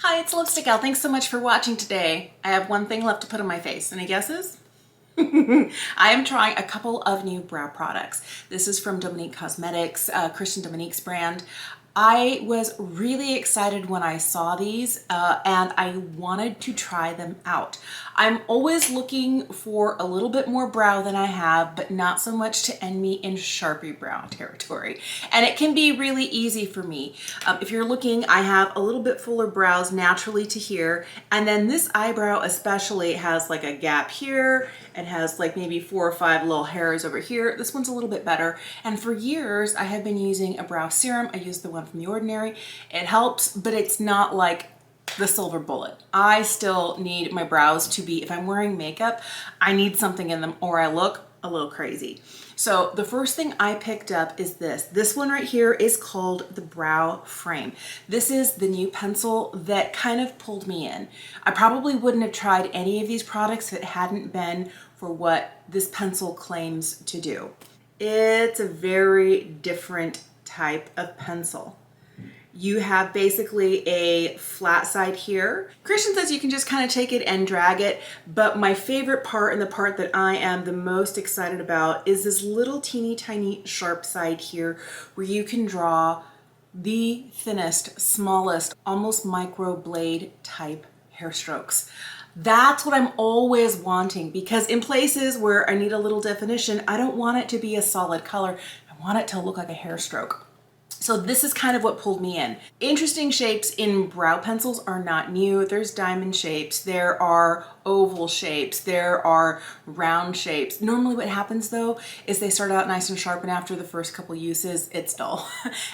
Hi, it's Lipstick Gal. Thanks so much for watching today. I have one thing left to put on my face. Any guesses? I am trying a couple of new brow products. This is from Dominique Cosmetics, Christian Dominique's brand. I was really excited when I saw these and I wanted to try them out. I'm always looking for a little bit more brow than I have, but not so much to end me in Sharpie brow territory. And it can be really easy for me. If you're looking, I have a little bit fuller brows naturally to here. And then this eyebrow especially has like a gap here. It has like maybe 4 or 5 little hairs over here. This one's a little bit better. And for years, I have been using a brow serum. I use the one from The Ordinary. It helps, but it's not like the silver bullet. I still need my brows to be, if I'm wearing makeup, I need something in them or I look a little crazy. So the first thing I picked up is this. This one right here is called the Brow Frame. This is the new pencil that kind of pulled me in. I probably wouldn't have tried any of these products if it hadn't been for what this pencil claims to do. It's a very different type of pencil. You have basically a flat side here. Christian says you can just kind of take it and drag it, but my favorite part and the part that I am the most excited about is this little teeny tiny sharp side here where you can draw the thinnest, smallest, almost micro blade type hair strokes. That's what I'm always wanting, because in places where I need a little definition, I don't want it to be a solid color. I want it to look like a hair stroke. So this is kind of what pulled me in. Interesting shapes in brow pencils are not new. There's diamond shapes, there are oval shapes, there are round shapes. Normally what happens though is they start out nice and sharp, and after the first couple uses, it's dull.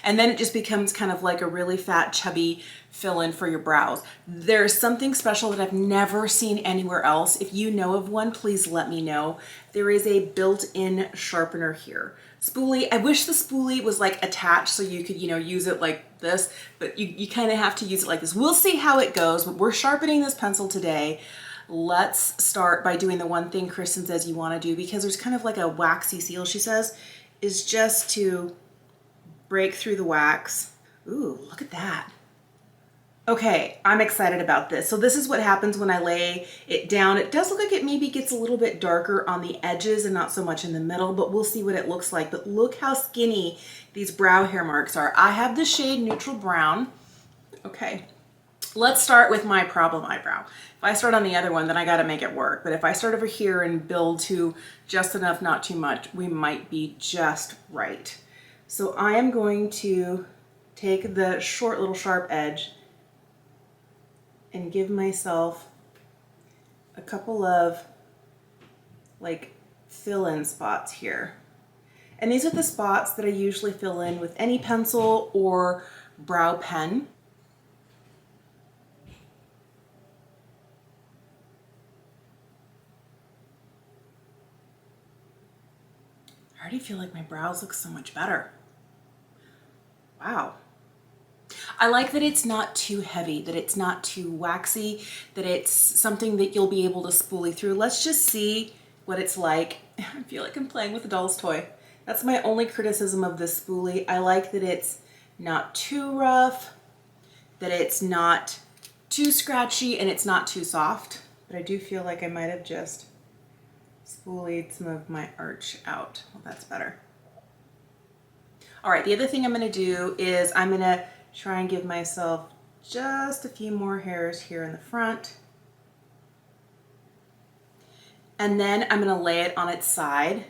And then it just becomes kind of like a really fat, chubby fill-in for your brows. There's something special that I've never seen anywhere else. If you know of one, please let me know. There is a built-in sharpener here. Spoolie, I wish the spoolie was like attached so you could, use it like this, but you kind of have to use it like this. We'll see how it goes, but we're sharpening this pencil today. Let's start by doing the one thing Kristen says you want to do, because there's kind of like a waxy seal, she says, is just to break through the wax. Ooh, look at that. Okay, I'm excited about this. So this is what happens when I lay it down. It does look like it maybe gets a little bit darker on the edges and not so much in the middle, but we'll see what it looks like. But look how skinny these brow hair marks are. I have the shade Neutral Brown. Okay, let's start with my problem eyebrow. If I start on the other one, then I gotta make it work. But if I start over here and build to just enough, not too much, we might be just right. So I am going to take the short little sharp edge and give myself a couple of like fill-in spots here. And these are the spots that I usually fill in with any pencil or brow pen. I already feel like my brows look so much better. Wow. I like that it's not too heavy, that it's not too waxy, that it's something that you'll be able to spoolie through. Let's just see what it's like. I feel like I'm playing with a doll's toy. That's my only criticism of this spoolie. I like that it's not too rough, that it's not too scratchy, and it's not too soft. But I do feel like I might have just spoolied some of my arch out. Well, that's better. All right, the other thing I'm gonna do is I'm gonna try and give myself just a few more hairs here in the front. And then I'm gonna lay it on its side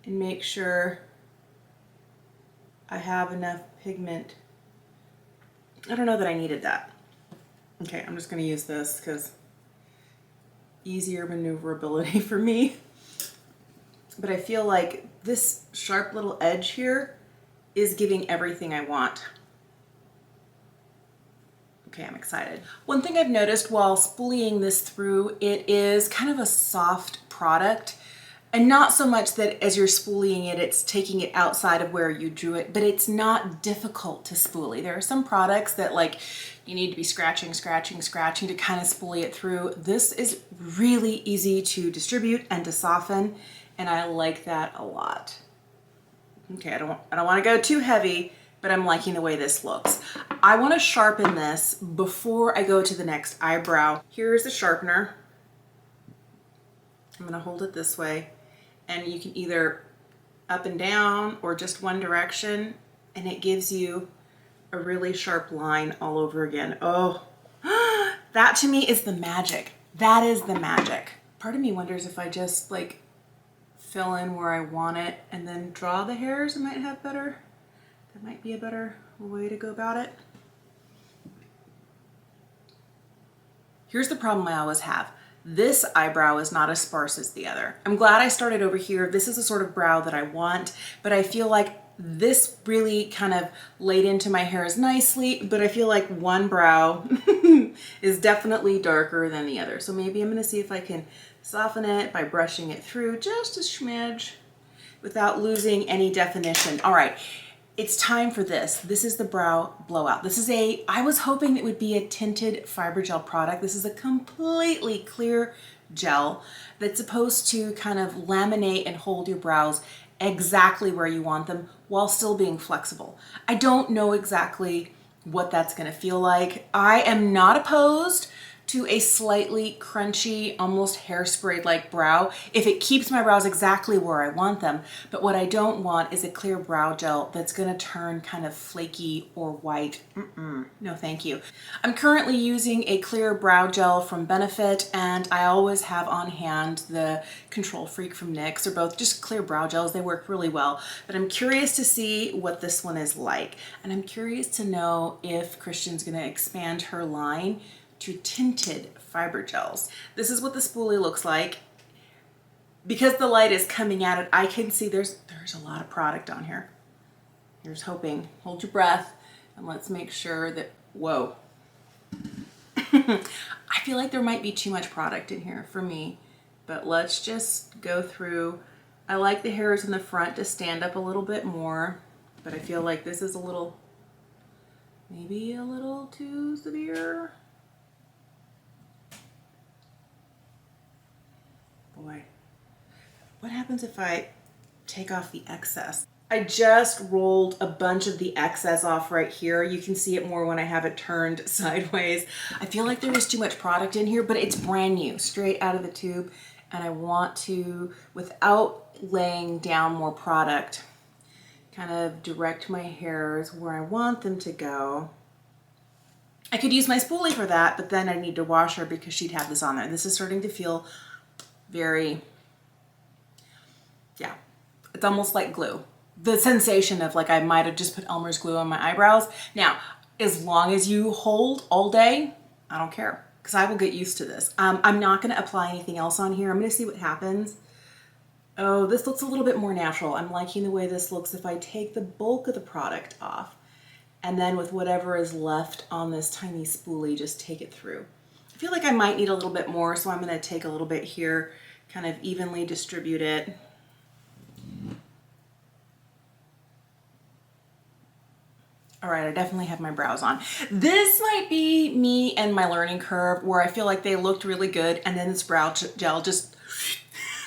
and make sure I have enough pigment. I don't know that I needed that. Okay, I'm just gonna use this because easier maneuverability for me. But I feel like this sharp little edge here is giving everything I want. Okay, I'm excited. One thing I've noticed while spoolieing this through, it is kind of a soft product, and not so much that as you're spoolieing it, it's taking it outside of where you drew it, but it's not difficult to spoolie. There are some products that like you need to be scratching to kind of spoolie it through. This is really easy to distribute and to soften, and I like that a lot. Okay, I don't want to go too heavy, but I'm liking the way this looks. I want to sharpen this before I go to the next eyebrow. Here's the sharpener. I'm gonna hold it this way, and you can either up and down or just one direction, and it gives you a really sharp line all over again. Oh, that to me is the magic. That is the magic. Part of me wonders if I just like fill in where I want it and then draw the hairs. That might be a better way to go about it. Here's the problem I always have. This eyebrow is not as sparse as the other. I'm glad I started over here. This is the sort of brow that I want, but I feel like this really kind of laid into my hairs nicely, but I feel like one brow is definitely darker than the other. So maybe I'm gonna see if I can soften it by brushing it through just a smidge without losing any definition. All right. It's time for this. This is the Brow Blowout. This is I was hoping it would be a tinted fiber gel product. This is a completely clear gel that's supposed to kind of laminate and hold your brows exactly where you want them while still being flexible. I don't know exactly what that's gonna feel like. I am not opposed to a slightly crunchy, almost hairspray-like brow if it keeps my brows exactly where I want them. But what I don't want is a clear brow gel that's gonna turn kind of flaky or white. No, thank you. I'm currently using a clear brow gel from Benefit, and I always have on hand the Control Freak from NYX. They're both just clear brow gels. They work really well. But I'm curious to see what this one is like. And I'm curious to know if Christian's gonna expand her line to tinted fiber gels. This is what the spoolie looks like. Because the light is coming at it, I can see there's a lot of product on here. Here's hoping. Hold your breath and let's make sure that, whoa. I feel like there might be too much product in here for me, but let's just go through. I like the hairs in the front to stand up a little bit more, but I feel like this is a little, maybe a little too severe. Boy, what happens if I take off the excess? I just rolled a bunch of the excess off right here. You can see it more when I have it turned sideways. I feel like there was too much product in here, but it's brand new, straight out of the tube. And I want to, without laying down more product, kind of direct my hairs where I want them to go. I could use my spoolie for that, but then I need to wash her because she'd have this on there. This is starting to feel very, yeah, it's almost like glue. The sensation of like I might have just put Elmer's glue on my eyebrows. Now, as long as you hold all day, I don't care because I will get used to this. I'm not going to apply anything else on here. I'm going to see what happens. Oh, this looks a little bit more natural. I'm liking the way this looks if I take the bulk of the product off and then with whatever is left on this tiny spoolie, just take it through. I feel like I might need a little bit more, so I'm going to take a little bit here, kind of evenly distribute it. All right, I definitely have my brows on. This might be me and my learning curve where I feel like they looked really good and then this brow gel just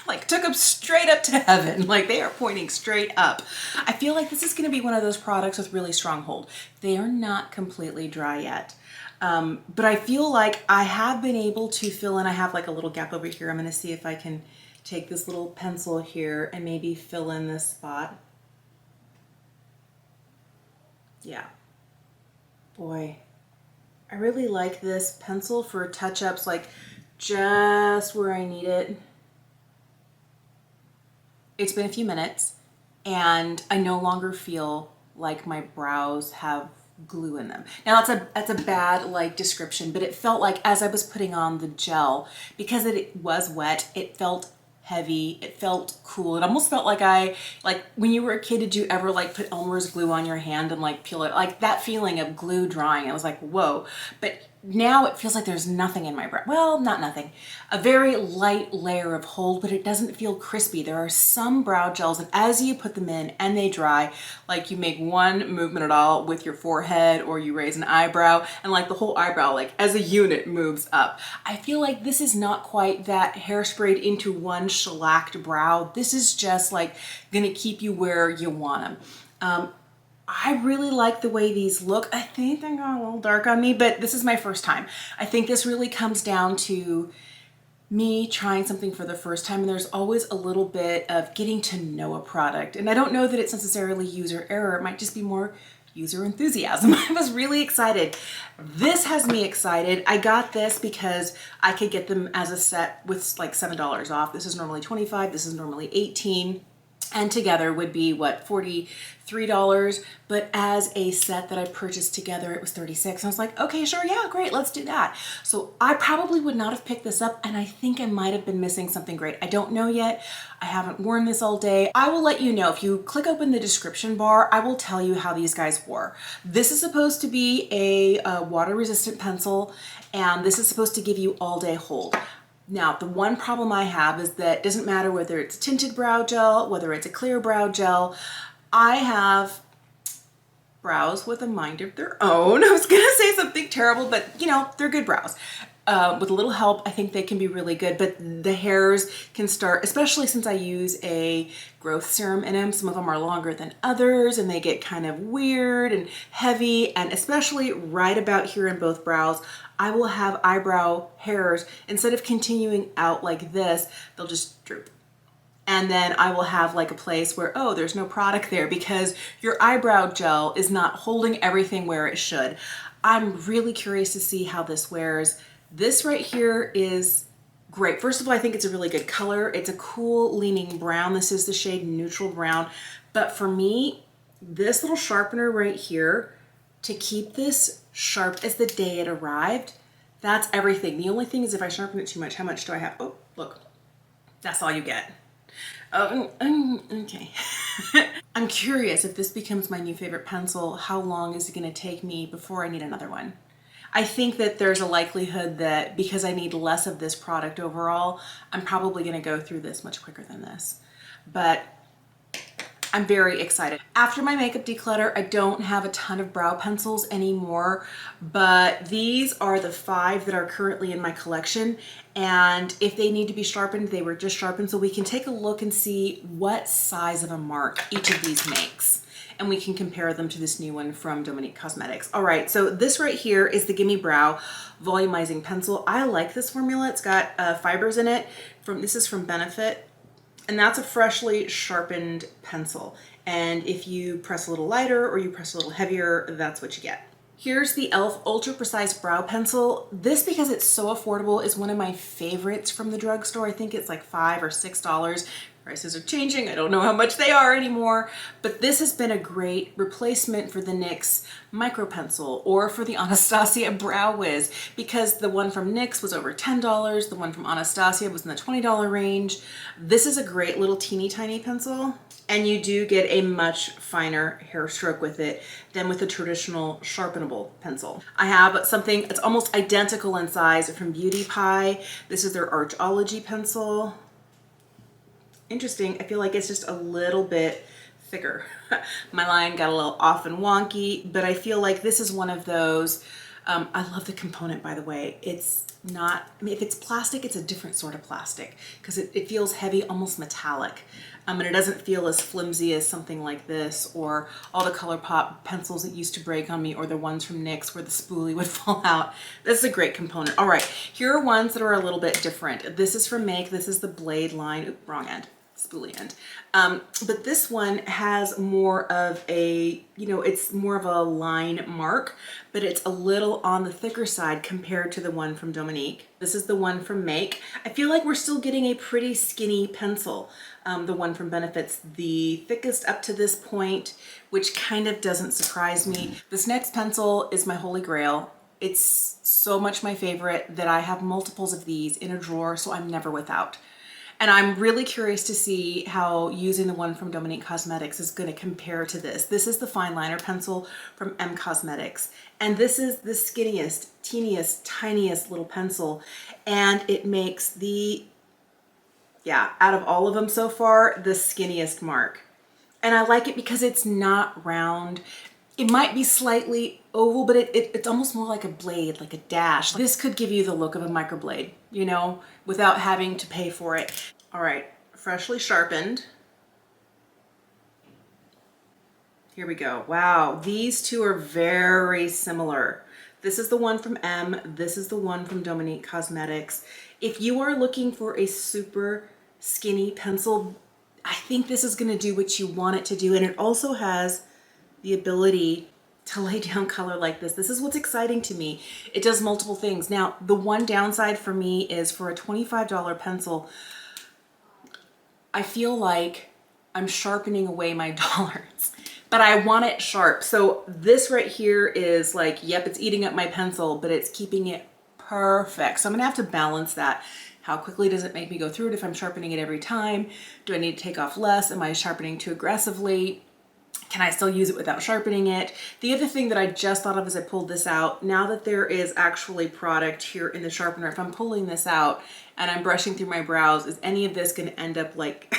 like took them straight up to heaven. Like they are pointing straight up. I feel like this is going to be one of those products with really strong hold. They are not completely dry yet. But I feel like I have been able to fill in. I have like a little gap over here. I'm going to see if I can take this little pencil here and maybe fill in this spot. Yeah. Boy, I really like this pencil for touch-ups, like just where I need it. It's been a few minutes and I no longer feel like my brows have glue in them. Now that's a bad like description, but it felt like as I was putting on the gel, because it was wet, it felt heavy, it felt cool. It almost felt like like when you were a kid, did you ever like put Elmer's glue on your hand and like peel it? Like that feeling of glue drying. I was like, whoa. But now it feels like there's nothing in my brow. Well, not nothing. A very light layer of hold, but it doesn't feel crispy. There are some brow gels that as you put them in and they dry, like you make one movement at all with your forehead or you raise an eyebrow and like the whole eyebrow, like as a unit moves up. I feel like this is not quite that hairsprayed into one shellacked brow. This is just like gonna keep you where you want them. I really like the way these look. I think they got a little dark on me, but this is my first time. I think this really comes down to me trying something for the first time, and there's always a little bit of getting to know a product. And I don't know that it's necessarily user error. It might just be more user enthusiasm. I was really excited. This has me excited. I got this because I could get them as a set with like $7 off. This is normally $25, this is normally $18. And together would be what, $43, but as a set that I purchased together it was $36. And I was like, okay, sure, yeah, great, let's do that. So I probably would not have picked this up, and I think I might have been missing something great. I don't know yet. I haven't worn this all day. I will let you know. If you click open the description bar, I will tell you how these guys wore. This is supposed to be a water resistant pencil, and this is supposed to give you all day hold. Now, the one problem I have is that it doesn't matter whether it's tinted brow gel, whether it's a clear brow gel. I have brows with a mind of their own. I was gonna say something terrible, but you know, they're good brows. With a little help, I think they can be really good, but the hairs can start, especially since I use a growth serum in them. Some of them are longer than others, and they get kind of weird and heavy, and especially right about here in both brows, I will have eyebrow hairs. Instead of continuing out like this, they'll just droop. And then I will have like a place where, oh, there's no product there because your eyebrow gel is not holding everything where it should. I'm really curious to see how this wears. This right here is great. First of all, I think it's a really good color. It's a cool leaning brown. This is the shade neutral brown. But for me, this little sharpener right here, to keep this sharp as the day it arrived, that's everything. The only thing is if I sharpen it too much, how much do I have? Oh, look, that's all you get. Oh, okay. I'm curious if this becomes my new favorite pencil, how long is it gonna take me before I need another one? I think that there's a likelihood that because I need less of this product overall, I'm probably gonna go through this much quicker than this. But I'm very excited. After my makeup declutter, I don't have a ton of brow pencils anymore, but these are the 5 that are currently in my collection. And if they need to be sharpened, they were just sharpened. So we can take a look and see what size of a mark each of these makes. And we can compare them to this new one from Dominique Cosmetics. All right, so this right here is the Gimme Brow Volumizing Pencil. I like this formula. It's got fibers in it. This is from Benefit. And that's a freshly sharpened pencil. And if you press a little lighter or you press a little heavier, that's what you get. Here's the e.l.f. Ultra Precise Brow Pencil. This, because it's so affordable, is one of my favorites from the drugstore. I think it's like $5 or $6. Prices are changing. I don't know how much they are anymore, but this has been a great replacement for the NYX micro pencil or for the Anastasia Brow Wiz, because the one from NYX was over $10. The one from Anastasia was in the $20 range. This is a great little teeny tiny pencil, and you do get a much finer hair stroke with it than with a traditional sharpenable pencil. I have something that's almost identical in size from Beauty Pie. This is their Archology pencil. Interesting, I feel like it's just a little bit thicker. My line got a little off and wonky, but I feel like this is one of those, I love the component, by the way. It's not, I mean, if it's plastic, it's a different sort of plastic because it feels heavy, almost metallic. And it doesn't feel as flimsy as something like this or all the ColourPop pencils that used to break on me or the ones from NYX where the spoolie would fall out. This is a great component. All right, here are ones that are a little bit different. This is from Make. This is the blade line. Oops, wrong end. Spoolie end. But this one has more of a, you know, it's more of a line mark, but it's a little on the thicker side compared to the one from Dominique. This is the one from Make. I feel like we're still getting a pretty skinny pencil. The one from Benefit's the thickest up to this point, which kind of doesn't surprise me. This next pencil is my holy grail. It's so much my favorite that I have multiples of these in a drawer, so I'm never without. And I'm really curious to see how using the one from Dominique Cosmetics is going to compare to this. This is the fine liner pencil from M Cosmetics. And this is the skinniest, teeniest, tiniest little pencil. And it makes the, yeah, out of all of them so far, the skinniest mark. And I like it because it's not round. It might be slightly oval, but it's almost more like a blade, like a dash. This could give you the look of a microblade, you know, without having to pay for it. All right, freshly sharpened. Here we go. Wow, these two are very similar. This is the one from M. This is the one from Dominique Cosmetics. If you are looking for a super skinny pencil, I think this is going to do what you want it to do. And it also has the ability to lay down color like this. This is what's exciting to me. It does multiple things. Now, the one downside for me is for a $25 pencil, I feel like I'm sharpening away my dollars, but I want it sharp. So this right here is like, yep, it's eating up my pencil, but it's keeping it perfect. So I'm gonna have to balance that. How quickly does it make me go through it if I'm sharpening it every time? Do I need to take off less? Am I sharpening too aggressively? Can I still use it without sharpening it? The other thing that I just thought of as I pulled this out, now that there is actually product here in the sharpener, if I'm pulling this out and I'm brushing through my brows, is any of this gonna end up like,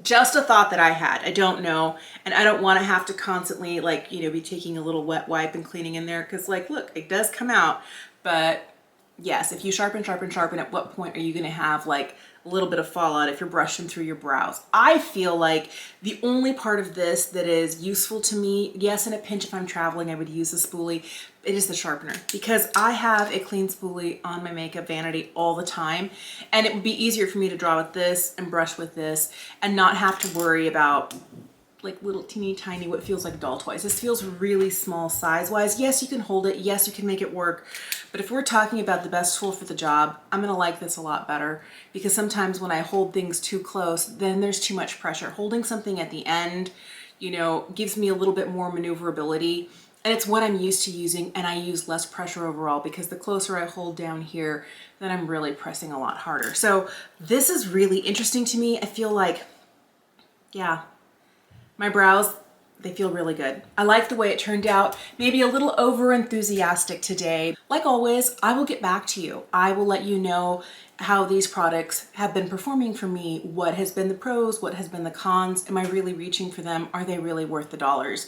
just a thought that I had, I don't know. And I don't wanna have to constantly like, you know, be taking a little wet wipe and cleaning in there, cause like, look, it does come out, but yes, if you sharpen, at what point are you gonna have like a little bit of fallout if you're brushing through your brows? I feel like the only part of this that is useful to me, yes, in a pinch if I'm traveling, I would use a spoolie, it is the sharpener, because I have a clean spoolie on my makeup vanity all the time, and it would be easier for me to draw with this and brush with this and not have to worry about like little teeny tiny, what feels like doll toys. This feels really small size wise. Yes, you can hold it. Yes, you can make it work. But if we're talking about the best tool for the job, I'm gonna like this a lot better, because sometimes when I hold things too close, then there's too much pressure. Holding something at the end, you know, gives me a little bit more maneuverability, and it's what I'm used to using, and I use less pressure overall, because the closer I hold down here, then I'm really pressing a lot harder. So this is really interesting to me. I feel like, yeah, my brows, they feel really good. I like the way it turned out. Maybe a little over enthusiastic today. Like always, I will get back to you. I will let you know how these products have been performing for me. What has been the pros? What has been the cons? Am I really reaching for them? Are they really worth the dollars?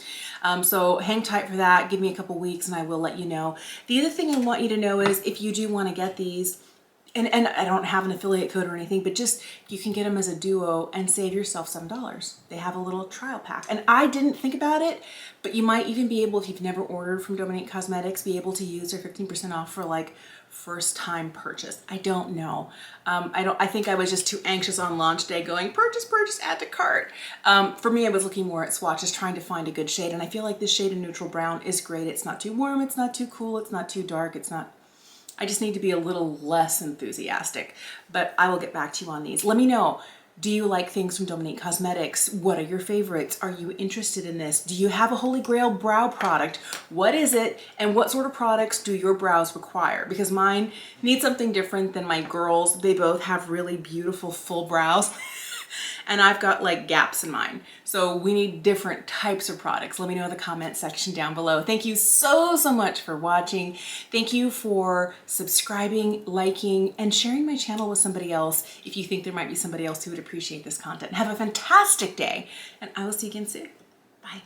So hang tight for that. Give me a couple weeks and I will let you know. The other thing I want you to know is if you do want to get these, and I don't have an affiliate code or anything, but just you can get them as a duo and save yourself $7. They have a little trial pack. And I didn't think about it, but you might even be able, if you've never ordered from Dominique Cosmetics, be able to use their 15% off for like first time purchase. I don't know. I think I was just too anxious on launch day going, purchase, add to cart. For me, I was looking more at swatches, trying to find a good shade. And I feel like this shade of neutral brown is great. It's not too warm. It's not too cool. It's not too dark. I just need to be a little less enthusiastic, but I will get back to you on these. Let me know, do you like things from Dominique Cosmetics? What are your favorites? Are you interested in this? Do you have a holy grail brow product? What is it? And what sort of products do your brows require? Because mine need something different than my girls. They both have really beautiful full brows. And I've got like gaps in mine. So we need different types of products. Let me know in the comment section down below. Thank you so much for watching. Thank you for subscribing, liking, and sharing my channel with somebody else if you think there might be somebody else who would appreciate this content. Have a fantastic day, and I will see you again soon. Bye.